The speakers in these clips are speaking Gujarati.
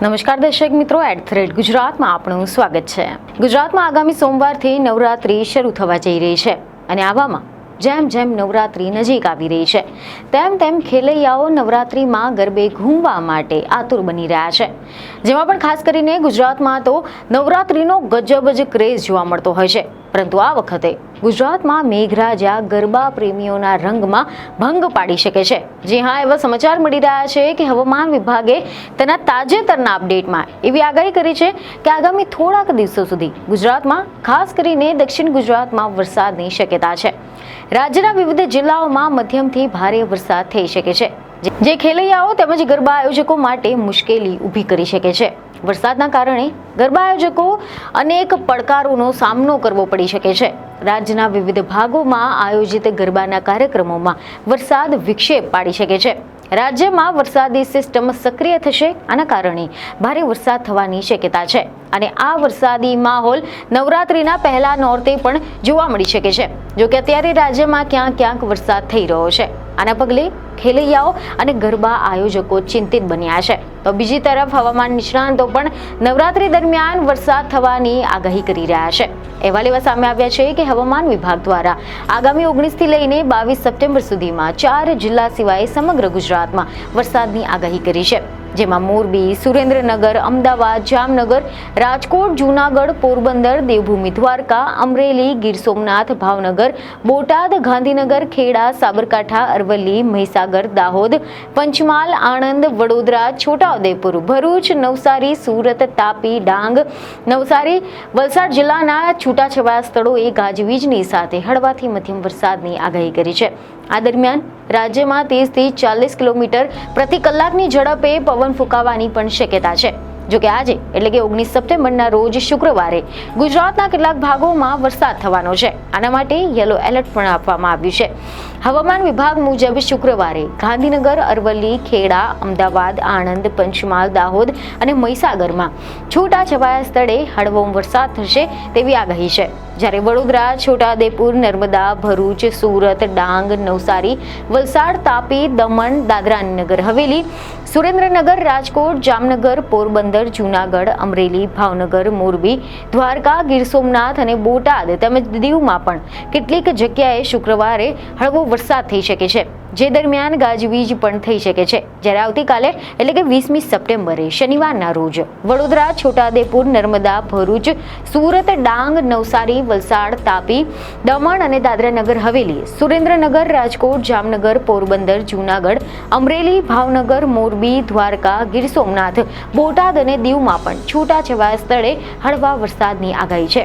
નમસ્કાર દર્શક મિત્રો, @ગુજરાતમાં આપનું સ્વાગત છે। ગુજરાતમાં આગામી સોમવારથી નવરાત્રી શરૂ થવા જઈ રહી છે અને આવામાં જેમ જેમ નવરાત્રી નજીક આવી રહી છે તેમ તેમ ખેલૈયાઓ નવરાત્રીમાં ગરબે ઘૂમવા માટે આતુર બની રહ્યા છે। જેમાં પણ ખાસ કરીને ગુજરાતમાં તો નવરાત્રીનો ગજબ જ ક્રેઝ જોવા મળતો હોય છે, પરંતુ આ વખતે ગુજરાતમાં મેઘરાજા ગરબા પ્રેમીઓના રંગમાં ભંગ પાડી શકે છે। જી હા, એવા સમાચાર મળી રહ્યા છે કે હવામાન વિભાગે તેના તાજેતરના અપડેટમાં એવી આગાહી કરી છે કે આગામી થોડાક દિવસો સુધી ગુજરાતમાં ખાસ કરીને દક્ષિણ ગુજરાતમાં વરસાદની શક્યતા છે। રાજ્યના વિવિધ જિલ્લાઓમાં મધ્યમથી ભારે વરસાદ થઈ શકે છે, જે ખેલૈયાઓ તેમજ ગરબા આયોજકો માટે મુશ્કેલી ઊભી કરી શકે છે। વરસાદના કારણે ગરબા આયોજકો અનેક પડકારોનો સામનો કરવો પડી શકે છે। રાજ્યના વિવિધ ભાગોમાં આયોજિત ગરબાના કાર્યક્રમોમાં વરસાદ વિક્ષેપ પાડી શકે છે। રાજ્યમાં વરસાદી સિસ્ટમ સક્રિય થશે, આના કારણે ભારે વરસાદ થવાની શક્યતા છે અને આ વરસાદી માહોલ નવરાત્રીના પહેલા નોરતે પણ જોવા મળી શકે છે। જોકે અત્યારે રાજ્યમાં ક્યાંક ક્યાંક વરસાદ થઈ રહ્યો છે। આના પગલે ખેલૈયાઓ અને ગરબા આયોજકો ચિંતિત બન્યા છે, તો બીજી તરફ હવામાન નિષ્ણાંતો પણ નવરાત્રી દરમિયાન વરસાદ થવાની આગાહી કરી રહ્યા છે। અહેવાલ એવા સામે આવ્યા છે કે હવામાન વિભાગ દ્વારા આગામી 19 થી લઈને 22 સપ્ટેમ્બર સુધીમાં 4 જિલ્લા સિવાય સમગ્ર ગુજરાતમાં વરસાદની આગાહી કરી છે, જેમાં મોરબી, સુરેન્દ્રનગર, અમદાવાદ, જામનગર, રાજકોટ, જૂનાગઢ, પોરબંદર, દેવભૂમિ દ્વારકા, અમરેલી, ગીર સોમનાથ, ભાવનગર, બોટાદ, ગાંધીનગર, ખેડા, સાબરકાંઠા, અરવલ્લી, મહીસાગર, દાહોદ, પંચમહાલ, આણંદ, વડોદરા, છોટાઉદેપુર, ભરૂચ, નવસારી, સુરત, તાપી, ડાંગ, નવસારી, વલસાડ જિલ્લાના છૂટાછવાયા સ્થળોએ ગાજવીજની સાથે હળવાથી મધ્યમ વરસાદની આગાહી કરી છે। આ દરમિયાન રાજ્યમાં 30 થી 40 કિલોમીટર પ્રતિ કલાકની ઝડપે પવન ફૂંકાવાની પણ શક્યતા છે। જોકે આજે એટલે કે 19 સપ્ટેમ્બરના રોજ શુક્રવારે ગુજરાતના કેટલાક ભાગોમાં વરસાદ થવાનો છે। આના માટે યલો એલર્ટ પણ આપવામાં આવ્યું છે। હવામાન વિભાગ મુજબ શુક્રવારે ગાંધીનગર, અરવલ્લી, ખેડા, અમદાવાદ, આણંદ, પંચમહાલ, દાહોદ અને મહીસાગરમાં છૂટાછવાયા સ્થળે હળવો વરસાદ થશે તેવી આગાહી છે, જ્યારે વડોદરા, છોટાઉદેપુર, નર્મદા, ભરૂચ, સુરત, ડાંગ, નવસારી, વલસાડ, તાપી, દમણ, દાદરા અને નગર હવેલી, સુરેન્દ્રનગર, રાજકોટ, જામનગર, પોરબંદર, જૂનાગઢ, અમરેલી, ભાવનગર, મોરબી, દ્વારકા, ગીર સોમનાથ અને બોટાદ તેમજ દીવમાં પણ કેટલીક જગ્યાએ શુક્રવારે હળવો વરસાદ થઈ શકે છે, જે દરમિયાન ગાજવીજ પણ થઈ શકે છે। જ્યારે આવતીકાલે એટલે કે 20મી સપ્ટેમ્બરે શનિવારના રોજ વડોદરા, છોટાઉદેપુર, નર્મદા, ભરૂચ, સુરત, ડાંગ, નવસારી, વલસાડ, તાપી, દમણ અને દાદરા નગર હવેલી, સુરેન્દ્રનગર, રાજકોટ, જામનગર, પોરબંદર, જૂનાગઢ, અમરેલી, ભાવનગર, મોરબી, દ્વારકા, ગીર સોમનાથ, બોટાદ અને દીવમાં પણ છૂટાછવાયા સ્થળે હળવા વરસાદની આગાહી છે।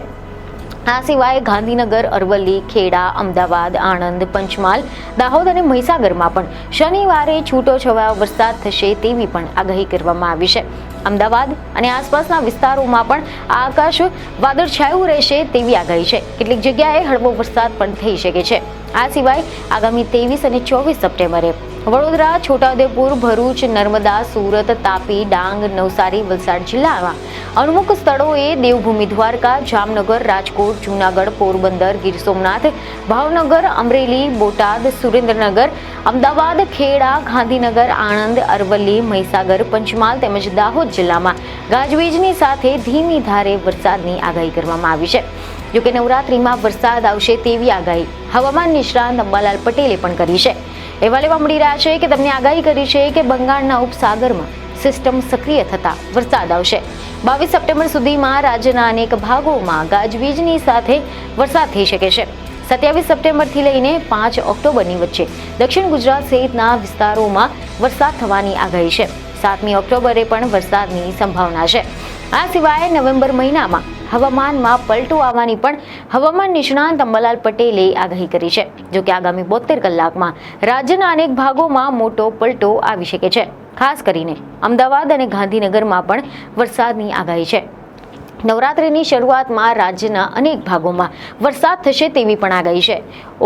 આ સિવાય ગાંધીનગર, અરવલ્લી, ખેડા, અમદાવાદ, આણંદ, પંચમહાલ, દાહોદ અને મહીસાગરમાં પણ શનિવારે છૂટોછવાયો વરસાદ થશે તેવી પણ આગાહી કરવામાં આવી છે। અમદાવાદ અને આસપાસના વિસ્તારોમાં પણ આકાશ વાદળછાયું રહેશે તેવી આગાહી છે। કેટલીક જગ્યાએ હળવો વરસાદ પણ થઈ શકે છે। આ સિવાય આગામી 23 અને 24 સપ્ટેમ્બરે વડોદરા, છોટાઉદેપુર, ભરૂચ, નર્મદા, સુરત, તાપી, ડાંગ, નવસારી, વલસાડ જિલ્લામાં અમુક સ્થળોએ દેવભૂમિ દ્વારકા, જામનગર, રાજકોટ, જૂનાગઢ, પોરબંદર, ગીર સોમનાથ, ભાવનગર, અમરેલી, બોટાદ, સુરેન્દ્રનગર, અમદાવાદ, ખેડા, ગાંધીનગર, આણંદ, અરવલ્લી, મહીસાગર, પંચમહાલ તેમજ દાહોદ જિલ્લામાં ગાજવીજની સાથે ધીમી ધારે વરસાદની આગાહી કરવામાં આવી છે। જોકે નવરાત્રીમાં વરસાદ આવશે તેવી આગાહી હવામાન નિષ્ણાંત અંબાલાલ પટેલે પણ કરી છે। અહેવાલ એવા મળી રહ્યા છે કે તેમણે આગાહી કરી છે કે બંગાળના ઉપસાગરમાં સિસ્ટમ સક્રિય થતા વરસાદ આવશે। 22 સપ્ટેમ્બર સુધીમાં રાજ્યના અનેક ભાગોમાં ગાજવીજની સાથે વરસાદ થઈ શકે છે। 27 સપ્ટેમ્બરથી લઈને 5 ઓક્ટોબરની વચ્ચે દક્ષિણ ગુજરાત સહિતના વિસ્તારોમાં વરસાદ થવાની આગાહી છે। 7મી ઓક્ટોબરે પણ વરસાદની સંભાવના છે। આ સિવાય નવેમ્બર મહિનામાં હવામાનમાં પલટો આવવાની પણ હવામાન નિષ્ણાંત અંબાલાલ પટેલે આગાહી કરી છે। જોકે આગામી 72 કલાકમાં રાજ્યના અનેક ભાગોમાં મોટો પલટો આવી શકે છે। ખાસ કરીને અમદાવાદ અને ગાંધીનગરમાં પણ વરસાદની આગાહી છે। નવરાત્રિની શરૂઆતમાં રાજ્યના અનેક ભાગોમાં વરસાદ થશે તેવી પણ આગાહી છે।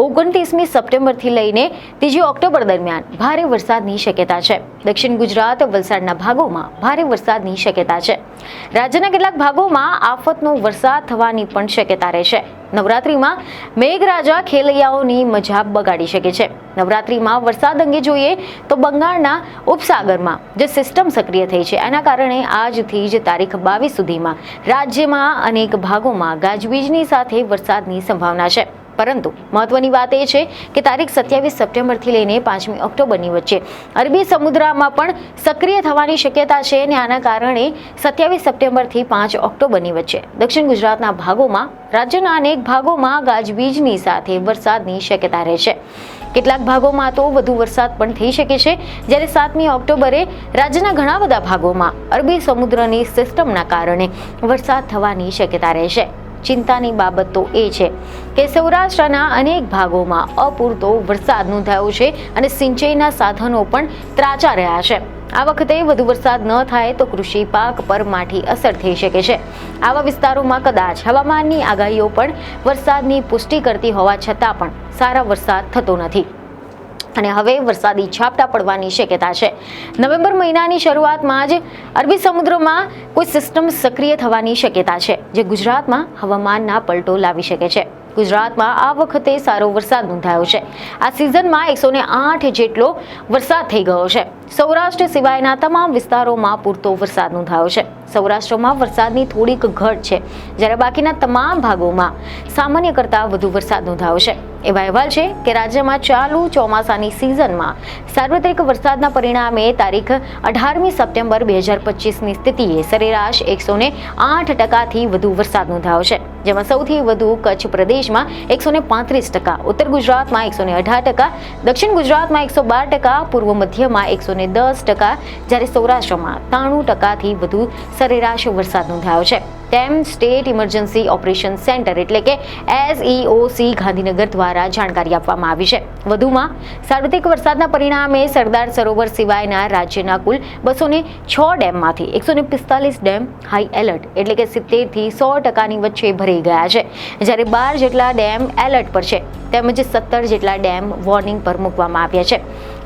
29મી સપ્ટેમ્બરથી લઈને 3 ઓક્ટોબર દરમિયાન ભારે વરસાદની શક્યતા છે। દક્ષિણ ગુજરાત, વલસાડના ભાગોમાં ભારે વરસાદની શક્યતા છે। રાજ્યના કેટલાક ભાગોમાં આફતનો વરસાદ થવાની પણ શક્યતા રહેશે। નવરાત્રિમાં મેઘરાજા ખેલૈયાઓની મજા બગાડી શકે છે. નવરાત્રિમાં વરસાદ અંગે જોઈએ તો બંગાળના ઉપસાગરમાં જે સિસ્ટમ સક્રિય થઈ છે એના કારણે આજથી જ તારીખ 22 સુધીમાં રાજ્યમાં અનેક ભાગોમાં ગાજવીજની સાથે વરસાદની સંભાવના છે. પરંતુ મહત્વની વાત એ છે કે તારીખ 27 સપ્ટેમ્બરથી લઈને 5મી ઓક્ટોબરની વચ્ચે અરબી સમુદ્રમાં પણ સક્રિય થવાની શક્યતા છે અને આના કારણે 27 સપ્ટેમ્બરથી 5 ઓક્ટોબરની વચ્ચે દક્ષિણ ગુજરાતના ભાગોમાં રાજ્યના અનેક ભાગોમાં ગાજવીજની સાથે વરસાદની શક્યતા રહેશે. કેટલાક ભાગોમાં તો વધુ વરસાદ પણ થઈ શકે છે, જ્યારે 7મી ઓક્ટોબરે રાજ્યના ઘણા બધા ભાગોમાં અરબી સમુદ્રની સિસ્ટમના કારણે વરસાદ થવાની શક્યતા રહેશે. ચિંતાની બાબત તો એ છે કે સૌરાષ્ટ્રના અનેક ભાગોમાં અપૂરતો વરસાદ નોંધાયો છે અને સિંચાઈના સાધનો પણ ત્રાચા રહ્યા છે. આ વખતે વધુ વરસાદ ન થાય તો કૃષિ પાક પર માઠી અસર થઈ શકે છે. આવા વિસ્તારોમાં કદાચ હવામાનની આગાહીઓ પણ વરસાદની પુષ્ટિ કરતી હોવા છતાં પણ સારા વરસાદ થતો નથી અને હવે વરસાદી ઝાપટા પડવાની શક્યતા છે. નવેમ્બર મહિનાની શરૂઆતમાં જ અરબી સમુદ્રમાં કોઈ સિસ્ટમ સક્રિય થવાની શક્યતા છે, જે ગુજરાતમાં હવામાનના પલટો લાવી શકે છે. ગુજરાતમાં આ વખતે સારો વરસાદ નોંધાયો છે. આ સિઝનમાં 108 જેટલો વરસાદ થઈ ગયો છે. સૌરાષ્ટ્ર સિવાયના તમામ વિસ્તારોમાં પૂરતો વરસાદ નોંધાયો છે. સૌરાષ્ટ્રમાં વરસાદની થોડીક ઘટ છે, જ્યારે બાકીના તમામ ભાગોમાં સામાન્ય કરતાં વધુ વરસાદ નોંધાયો છે. એવા અહેવાલ છે કે રાજ્યમાં ચાલુ ચોમાસાની સિઝનમાં સાર્વત્રિક વરસાદના પરિણામે તારીખ 18મી સપ્ટેમ્બર 2025ની સ્થિતિએ સરેરાશ 108%થી વધુ વરસાદ નોંધાયો છે, જેમાં સૌથી વધુ કચ્છ પ્રદેશમાં 135%, ઉત્તર ગુજરાતમાં 118%, દક્ષિણ ગુજરાતમાં 112%, પૂર્વ મધ્યમાં 110%, જ્યારે સૌરાષ્ટ્રમાં 93%થી વધુ સરેરાશ વરસાદ નોંધાયો છે. તેમ સ્ટેટ ઇમરજન્સી ઓપરેશન સેન્ટર એટલે કે SEOC ગાંધીનગર દ્વારા જાણકારી આપવામાં આવી છે. વધુમાં સાર્વત્રિક વરસાદના પરિણામે સરદાર સરોવર સિવાયના રાજ્યના કુલ 206 ડેમમાંથી 145 ડેમ હાઈ એલર્ટ એટલે કે 70થી 100%ની વચ્ચે ભરાઈ ગયા છે, જ્યારે 12 જેટલા ડેમ એલર્ટ પર છે તેમજ 17 જેટલા ડેમ વોર્નિંગ પર મૂકવામાં આવ્યા છે.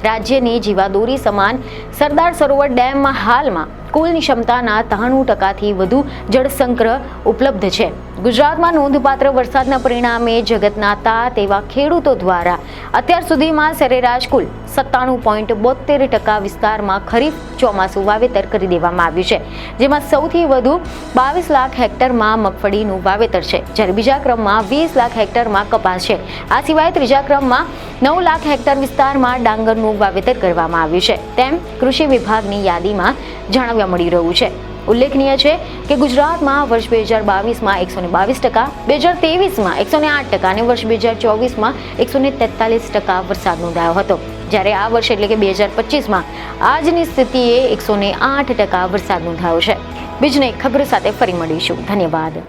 રાજ્યની જીવાદોરી સમાન સરદાર સરોવર ડેમમાં હાલમાં કુલની ક્ષમતાના 93%થી વધુ જળસંગ્રહ ઉપલબ્ધ છે. ગુજરાતમાં નોંધપાત્ર વરસાદના પરિણામે જગતના તાત એવા ખેડૂતો દ્વારા અત્યાર સુધીમાં સરેરાશ કુલ 97.72% વિસ્તારમાં ખરીફ ચોમાસું વાવેતર કરી દેવામાં આવ્યું છે, જેમાં સૌથી વધુ 22 લાખ હેક્ટરમાં મગફળીનું વાવેતર છે, જ્યારે બીજા ક્રમમાં 20 લાખ હેક્ટરમાં કપાસ છે. આ સિવાય ત્રીજા ક્રમમાં 9 લાખ હેક્ટર વિસ્તારમાં ડાંગરનું વાવેતર કરવામાં આવ્યું છે, તેમ કૃષિ વિભાગની યાદીમાં જાણવા મળી રહ્યું છે. ઉલ્લેખનીય છે કે ગુજરાતમાં વર્ષ 2022માં 122%, 2023માં 108% અને વર્ષ 2024માં 143% વરસાદ નોંધાયો હતો, જ્યારે આ વર્ષ એટલે કે 2025માં આજની સ્થિતિએ 108% વરસાદ નોંધાયો છે. બીજને ખબર સાથે ફરી મળીશું. ધન્યવાદ.